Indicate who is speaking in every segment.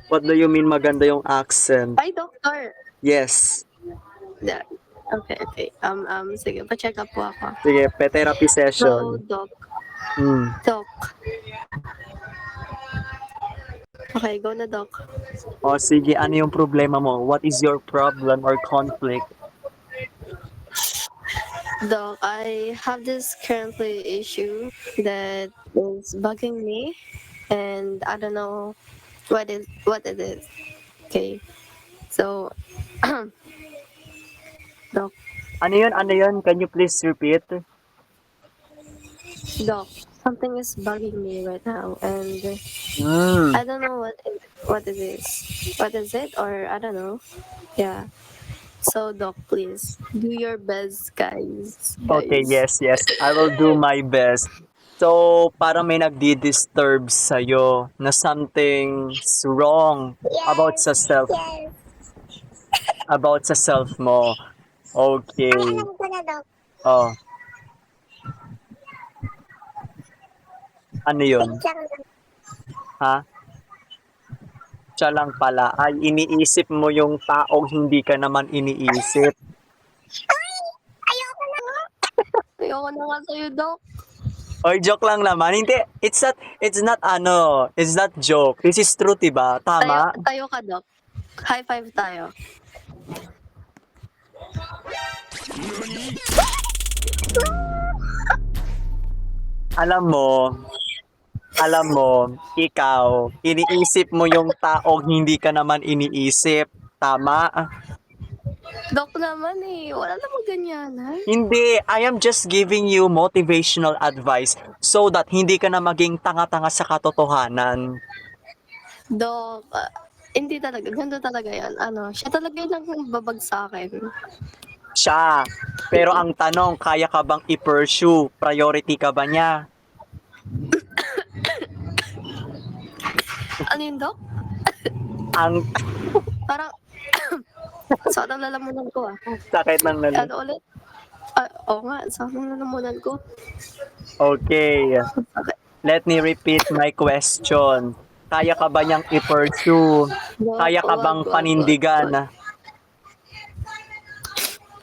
Speaker 1: What do you mean maganda yung accent?
Speaker 2: Ay, doctor.
Speaker 1: Yes.
Speaker 2: Yeah. Okay, okay. Sige, pa-check up po ako.
Speaker 1: Sige, pe-therapy
Speaker 2: So,
Speaker 1: session.
Speaker 2: doc.
Speaker 1: Hmm.
Speaker 2: Doc. Okay, go na, doc.
Speaker 1: O sige, ano yung problema mo? What is your problem or conflict?
Speaker 2: Doc, I have this currently issue that is bugging me, and I don't know what it is. Okay, so, doc,
Speaker 1: Ano yun? Ano yun? Can you please repeat?
Speaker 2: doc, something is bugging me right now, and
Speaker 1: Hmm.
Speaker 2: I don't know what it is. What is it? Or I don't know. Yeah. So, doc, please do your best, guys.
Speaker 1: Okay,
Speaker 2: Guys.
Speaker 1: yes, yes. I will do my best. So, parang may nagdi-disturb sa'yo na something's wrong about
Speaker 3: Yes,
Speaker 1: sa self,
Speaker 3: yes.
Speaker 1: about sa self mo.
Speaker 3: Ay,
Speaker 1: Okay.
Speaker 3: alam ko na, Doc.
Speaker 1: Oh, ano yun?
Speaker 3: Wait lang.
Speaker 1: Ha? Siya lang pala. Ay, iniisip mo yung taong hindi ka naman iniisip.
Speaker 3: Ay, ayoko na nga.
Speaker 2: Ayoko na nga sa'yo, doc.
Speaker 1: Oy, joke lang naman. Hindi, it's not ano, it's not joke. This is true, diba? Tama?
Speaker 2: Tayo ka, doc. High five tayo.
Speaker 1: Alam mo, ikaw, iniisip mo yung taong hindi ka naman iniisip. Tama?
Speaker 2: Doc naman eh. Wala namang ganyanan.
Speaker 1: Hindi, I am just giving you motivational advice so that hindi ka na maging tanga-tanga sa katotohanan.
Speaker 2: Doc, hindi talaga. Ganito talaga yan. Ano, siya talaga yung babag sa akin.
Speaker 1: Siya. Pero ang tanong, kaya ka bang i-pursue? Priority ka ba niya?
Speaker 2: Ano yun, Doc?
Speaker 1: Ang
Speaker 2: Parang, sakit ang lalamunan ko ah.
Speaker 1: sakit ng lalo.
Speaker 2: Ano ulit? Oo nga, sakit ang lalamunan ko.
Speaker 1: Okay.
Speaker 2: Okay.
Speaker 1: Let me repeat my question. Kaya ka ba niyang i-pursue?
Speaker 2: Doc,
Speaker 1: Kaya ka bang
Speaker 2: wag.
Speaker 1: panindigan?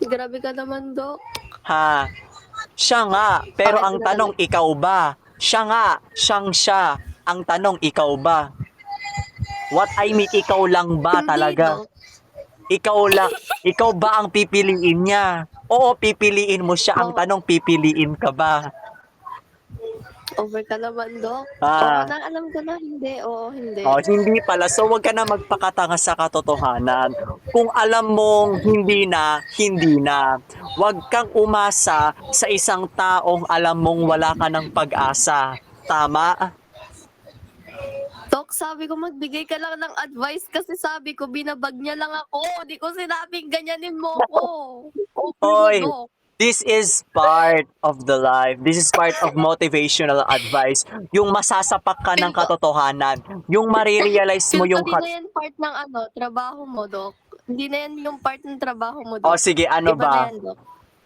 Speaker 2: Grabe ka naman, Doc.
Speaker 1: Ha? Siya nga. Pero
Speaker 2: Bakit
Speaker 1: ang
Speaker 2: na
Speaker 1: tanong, ikaw ba? Siya nga. Siyang siya. Ang tanong, ikaw ba? What I mean, ikaw lang ba
Speaker 2: Hindi,
Speaker 1: talaga?
Speaker 2: Doc.
Speaker 1: Ikaw lang. Ikaw ba ang pipiliin niya? Oo, pipiliin mo siya. Ang
Speaker 2: Oo.
Speaker 1: tanong, pipiliin ka ba?
Speaker 2: Over ka naman, Doc. Oo
Speaker 1: Ah.
Speaker 2: na, alam ko na. Hindi, oo, hindi.
Speaker 1: Oh, hindi pala. So, wag ka na magpakatanga sa katotohanan. Kung alam mong hindi na, hindi na. Wag kang umasa sa isang taong alam mong wala ka ng pag-asa. Tama?
Speaker 2: Doc, sabi ko magbigay ka lang ng advice kasi sabi ko binabag niya lang ako. Di ko sinabing ganyanin mo ako. Over
Speaker 1: Oy,
Speaker 2: mo, Doc.
Speaker 1: this is part of the life. This is part of motivational advice. Yung masasapak ka ng katotohanan. Yung marirealize mo
Speaker 2: Feel ko
Speaker 1: yung
Speaker 2: di na yan part ng trabaho mo, Doc. Hindi na yan yung part ng trabaho mo,
Speaker 1: O
Speaker 2: Doc.
Speaker 1: sige, ano
Speaker 2: Iba na
Speaker 1: ba?
Speaker 2: yan, Doc.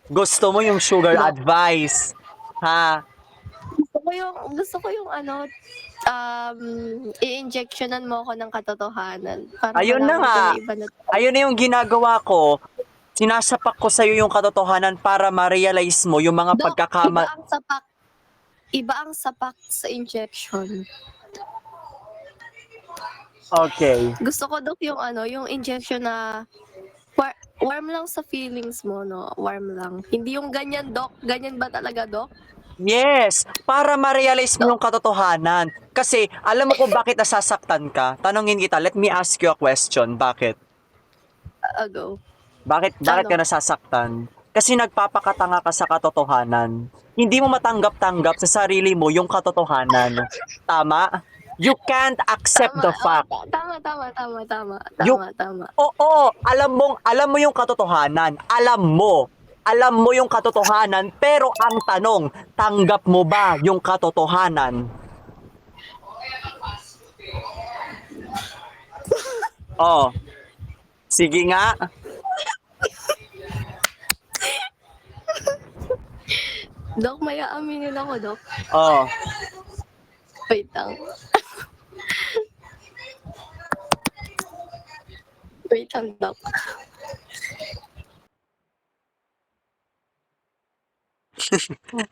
Speaker 1: Gusto mo yung sugar
Speaker 2: Doc.
Speaker 1: advice? Ha?
Speaker 2: Gusto ko yung i-injectionan mo ako ng katotohanan. Para
Speaker 1: Ayun na
Speaker 2: malaman ko
Speaker 1: nga.
Speaker 2: na iba na.
Speaker 1: Ayun na yung ginagawa ko. Sinasapak ko sa'yo yung katotohanan para ma-realize mo yung mga
Speaker 2: Doc,
Speaker 1: pagkakama...
Speaker 2: iba ang sapak sa injection.
Speaker 1: Okay.
Speaker 2: Gusto ko, Doc, yung injection na warm lang sa feelings mo, no? Warm lang. Hindi yung ganyan, Doc. Ganyan ba talaga, Doc?
Speaker 1: Yes, para ma-realize mo yung katotohanan. Kasi alam mo kung bakit nasasaktan ka? Tanungin kita, let me ask you a question. Bakit?
Speaker 2: Go.
Speaker 1: Bakit
Speaker 2: Ano?
Speaker 1: ka nasasaktan? Kasi nagpapakatanga ka sa katotohanan. Hindi mo matanggap-tanggap sa sarili mo yung katotohanan. Tama? You can't accept the fact.
Speaker 2: Tama.
Speaker 1: You,
Speaker 2: Tama.
Speaker 1: oo, alam mo yung katotohanan. Alam mo yung katotohanan, pero ang tanong, tanggap mo ba yung katotohanan? Oh. Sige nga.
Speaker 2: Doc, may aaminin ako, Doc.
Speaker 1: Oh.
Speaker 2: Wait lang. Wait lang, Doc.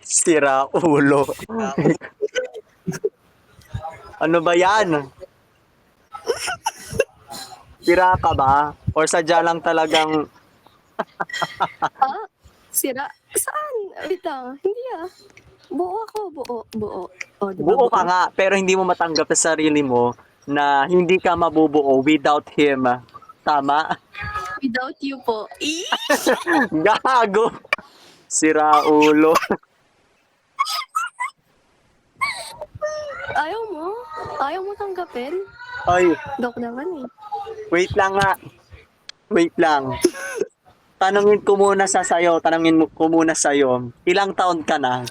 Speaker 1: Sira ulo. Ano ba yan? Sira ka ba? Or sadya lang talagang
Speaker 2: Ah? Sira? Saan? Wait lang. Hindi ah. Buo ako. Buo. O, di ba
Speaker 1: buo ka nga, pero hindi mo matanggap sa sarili mo na hindi ka mabubuo without him. Tama?
Speaker 2: Without you po.
Speaker 1: Gago! Sira ulo.
Speaker 2: Ayaw mo? Ayaw mo tanggapin?
Speaker 1: Ay,
Speaker 2: Doc naman eh.
Speaker 1: wait lang nga. Wait lang. Tanungin ko muna sa sayo. Ko muna sa'yo. Ilang taon ka na?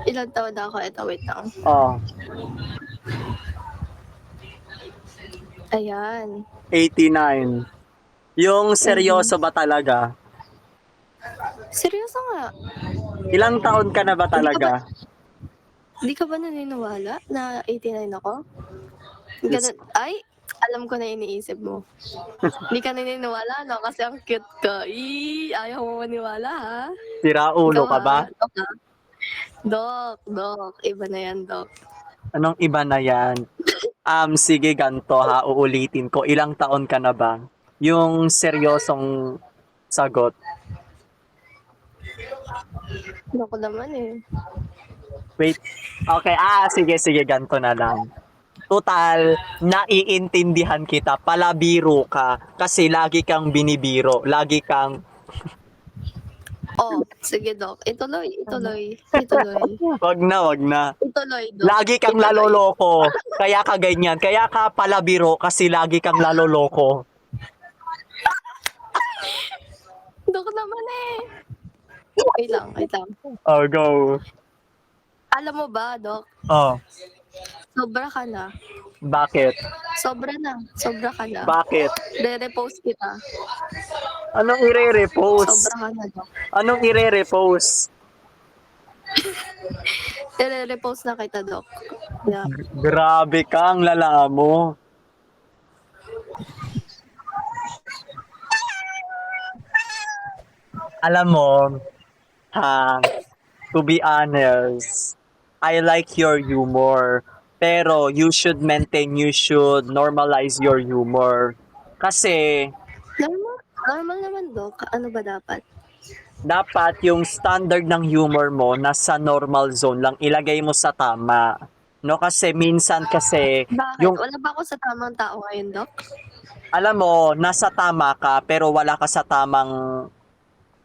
Speaker 2: Ilang taon na ako? Ito, wait lang.
Speaker 1: Oh,
Speaker 2: Ayan.
Speaker 1: 89. Yung seryoso ba talaga?
Speaker 2: Seryoso nga.
Speaker 1: Ilang taon ka na ba talaga?
Speaker 2: Di ka ba naniniwala na 89 ako? Ganun. Ay, alam ko na iniisip mo. Hindi ka naniniwala, no? Kasi ang cute ka. Ayaw mo maniwala, ha?
Speaker 1: Sira ulo
Speaker 2: Ikaw,
Speaker 1: ka ba?
Speaker 2: ha? Doc, ha? Doc. Iba na yan, Doc.
Speaker 1: Anong iba na yan? Sige, ganto ha. Uulitin ko. Ilang taon ka na ba? Yung seryosong sagot.
Speaker 2: Doc naman eh.
Speaker 1: Wait. Okay, sige, ganto na lang. Total, naiintindihan kita. Palabiro ka. Kasi lagi kang binibiro. Lagi kang,
Speaker 2: Oh, sige, Doc. Ituloy.
Speaker 1: wag na.
Speaker 2: Ituloy, Doc.
Speaker 1: Lagi kang
Speaker 2: Ituloy.
Speaker 1: laloloko. Kaya ka ganyan. Kaya ka palabiro kasi lagi kang laloloko.
Speaker 2: Doc naman eh. Wait lang.
Speaker 1: Oh, go.
Speaker 2: Alam mo ba, Doc?
Speaker 1: Oh,
Speaker 2: Sobra ka na.
Speaker 1: bakit?
Speaker 2: Sobra ka na.
Speaker 1: Bakit?
Speaker 2: Re-repost kita.
Speaker 1: Anong ire-repost?
Speaker 2: Sobra ka na, Doc.
Speaker 1: Anong ire-repost?
Speaker 2: I-repost na kita, Doc. Yeah.
Speaker 1: Grabe ka, ang lala mo. Alam mo, to be honest, I like your humor. Pero you should normalize your humor. Kasi
Speaker 2: Normal naman, Doc. Ano ba dapat?
Speaker 1: dapat yung standard ng humor mo nasa normal zone lang, ilagay mo sa tama. No, kasi minsan kasi
Speaker 2: Bakit?
Speaker 1: yung
Speaker 2: Wala ba ako sa tamang tao ngayon, Doc?
Speaker 1: alam mo, nasa tama ka pero wala ka sa tamang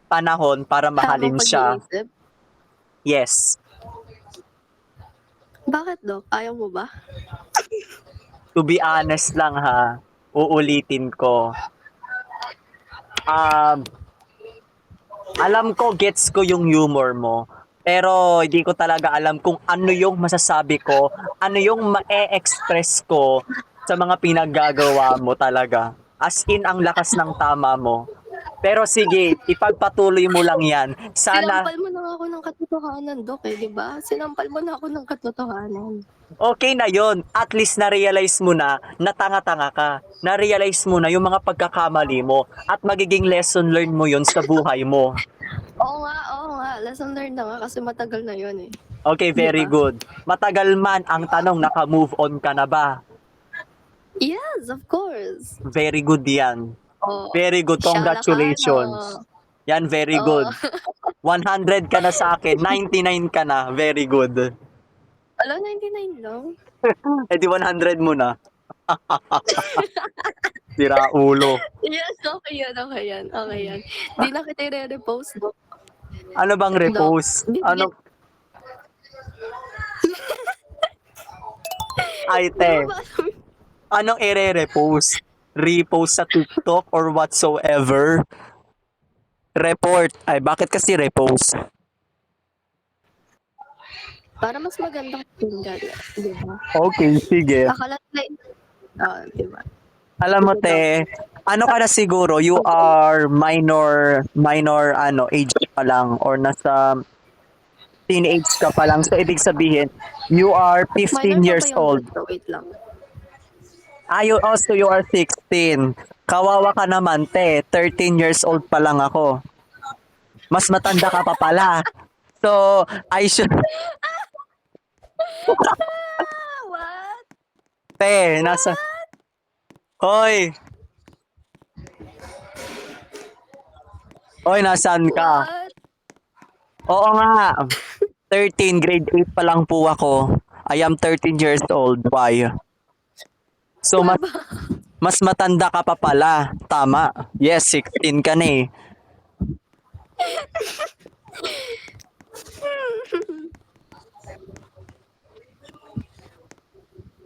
Speaker 1: panahon para mahalin
Speaker 2: Tamang
Speaker 1: siya.
Speaker 2: pag-iisip?
Speaker 1: Yes.
Speaker 2: Bakit, Doc? Ayaw mo ba?
Speaker 1: To be honest lang ha, uulitin ko. Alam ko, gets ko yung humor mo. Pero hindi ko talaga alam kung ano yung masasabi ko, ano yung ma-express ko sa mga pinaggagawa mo talaga. As in, ang lakas ng tama mo. Pero sige, ipagpatuloy mo lang yan. Sana,
Speaker 2: Sinampal mo na ako ng katotohanan, Doc, eh, di ba? Sinampal mo na ako ng katotohanan.
Speaker 1: okay na yon. At least na-realize mo na tanga-tanga ka. Na-realize mo na yung mga pagkakamali mo at magiging lesson learned mo yon sa buhay mo.
Speaker 2: Oo nga. Lesson learned na nga kasi matagal na yun eh.
Speaker 1: Okay, very
Speaker 2: Diba?
Speaker 1: good. Matagal man ang tanong, naka-move on ka na ba?
Speaker 2: Yes, of course.
Speaker 1: Very good yan.
Speaker 2: Oh,
Speaker 1: Very good. Congratulations. Yan, very
Speaker 2: Oo.
Speaker 1: good. 100 ka na sa akin. 99 ka na. Very good.
Speaker 2: Alam, 99 lang.
Speaker 1: Eh di 100 mo na. Sira ulo.
Speaker 2: Yes, okay yan. Di na kita i-repost, Doc.
Speaker 1: Ano bang repost? Ano? Ay, te. Anong i-repost? Repost sa TikTok or whatsoever? Report. Ay, bakit kasi repost?
Speaker 2: Para mas maganda pakinggan, di ba?
Speaker 1: Okay, sige.
Speaker 2: Akala nila, di ba?
Speaker 1: Alam mo, te, ano ka na siguro? You are minor age pa lang or nasa teenage ka pa lang. So, ibig sabihin, you are 15
Speaker 2: Minor
Speaker 1: years
Speaker 2: pa ba yung
Speaker 1: old.
Speaker 2: gusto? Wait lang.
Speaker 1: You are 16. Kawawa ka naman, te. 13 years old pa lang ako. Mas matanda ka pa pala. So, I should...
Speaker 2: What?
Speaker 1: Te, nasa... Hoy! Hoy, nasaan ka?
Speaker 2: What?
Speaker 1: Oo nga. 13, grade 8 pa lang po ako. I am 13 years old. Why? So, mas matanda ka pa pala. Tama. Yes, 16 ka na eh.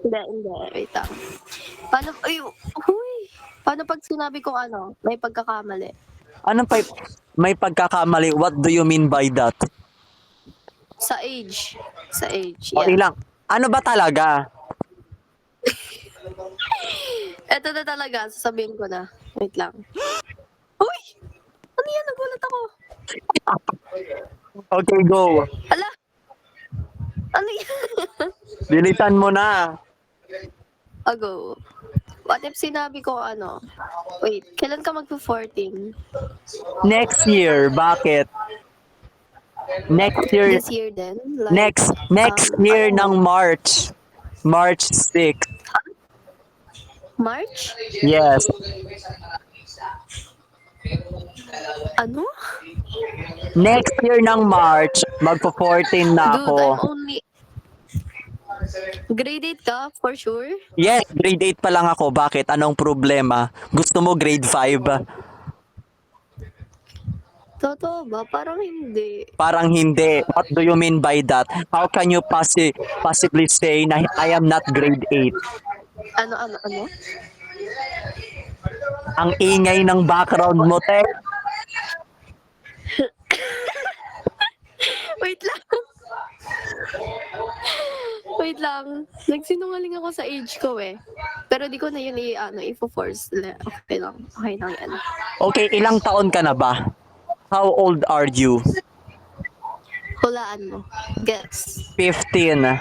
Speaker 2: Hindi. Wait lang. Paano, ay, huy. Paano pag sinabi kong ano, may pagkakamali?
Speaker 1: Anong pa... May pagkakamali. What do you mean by that?
Speaker 2: Sa age. Sa age,
Speaker 1: O
Speaker 2: yeah.
Speaker 1: ilang... Ano ba talaga?
Speaker 2: Eto na talaga, sasabihin ko na. Wait lang. Uy! Ano yan? Nagulat ako.
Speaker 1: Okay, go.
Speaker 2: Ala! Ano yan?
Speaker 1: Dilitan mo na.
Speaker 2: Ago. What if sinabi ko ano? Wait, kailan ka magpo-14?
Speaker 1: Next year. Bakit? Next year.
Speaker 2: This year din? Like,
Speaker 1: Next year
Speaker 2: ano,
Speaker 1: ng March. March 6.
Speaker 2: March?
Speaker 1: Yes.
Speaker 2: Ano?
Speaker 1: Next year ng March, magpo-14 na
Speaker 2: Dude,
Speaker 1: ako.
Speaker 2: I'm only... Grade 8 ka? For sure?
Speaker 1: Yes, grade 8 pa lang ako. Bakit? Anong problema? Gusto mo grade 5?
Speaker 2: Totoo ba? Parang hindi.
Speaker 1: Parang hindi. What do you mean by that? How can you possibly say na I am not grade 8?
Speaker 2: Ano?
Speaker 1: Ang ingay ng background mo, te.
Speaker 2: Wait lang. Wait lang. Nagsinungaling ako sa age ko eh. Pero di ko na yun i-force. Okay lang. Okay lang yan.
Speaker 1: Okay, ilang taon ka na ba? How old are you?
Speaker 2: Hulaan mo. Guess.
Speaker 1: 15.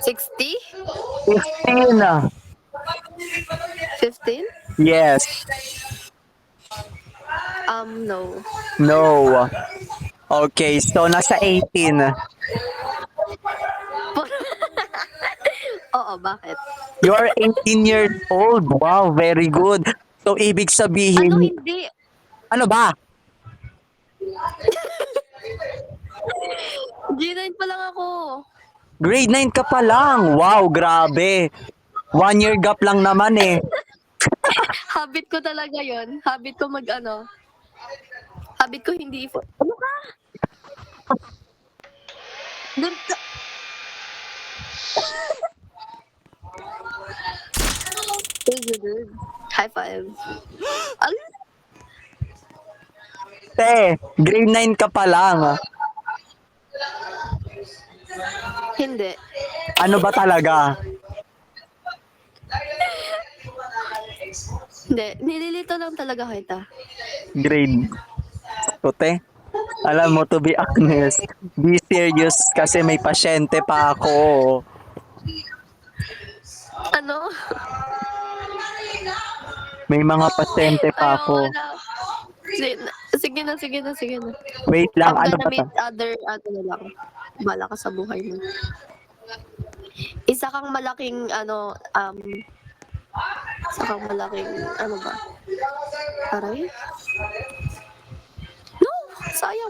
Speaker 2: 60?
Speaker 1: 15.
Speaker 2: 15?
Speaker 1: Yes.
Speaker 2: No.
Speaker 1: No. Okay, so nasa 18.
Speaker 2: Oo, bakit?
Speaker 1: You are 18 years old. Wow, very good. So, ibig sabihin...
Speaker 2: Ano hindi?
Speaker 1: Ano ba?
Speaker 2: G9 pa lang ako.
Speaker 1: Grade 9 ka pa lang. Wow, grabe. 1 year gap lang naman eh.
Speaker 2: Habit ko talaga yon. Habit ko Habit ko hindi Ano ka? Doon ka. Dude. High five. Ano?
Speaker 1: Te, grade 9 ka pa lang.
Speaker 2: Hindi.
Speaker 1: Ano ba talaga?
Speaker 2: Hindi. Nililito lang talaga kita.
Speaker 1: Grade. So, te, alam mo, to be honest, be serious kasi may pasyente pa ako.
Speaker 2: Ano?
Speaker 1: May mga pasyente pa ako.
Speaker 2: Ayoko na. Sige na.
Speaker 1: Wait lang,
Speaker 2: I'm
Speaker 1: ano
Speaker 2: gonna
Speaker 1: ba
Speaker 2: meet
Speaker 1: ta?
Speaker 2: other, na lang. Bala ka sa buhay mo. Isa kang malaking, ano ba? Aray? No! Sayang.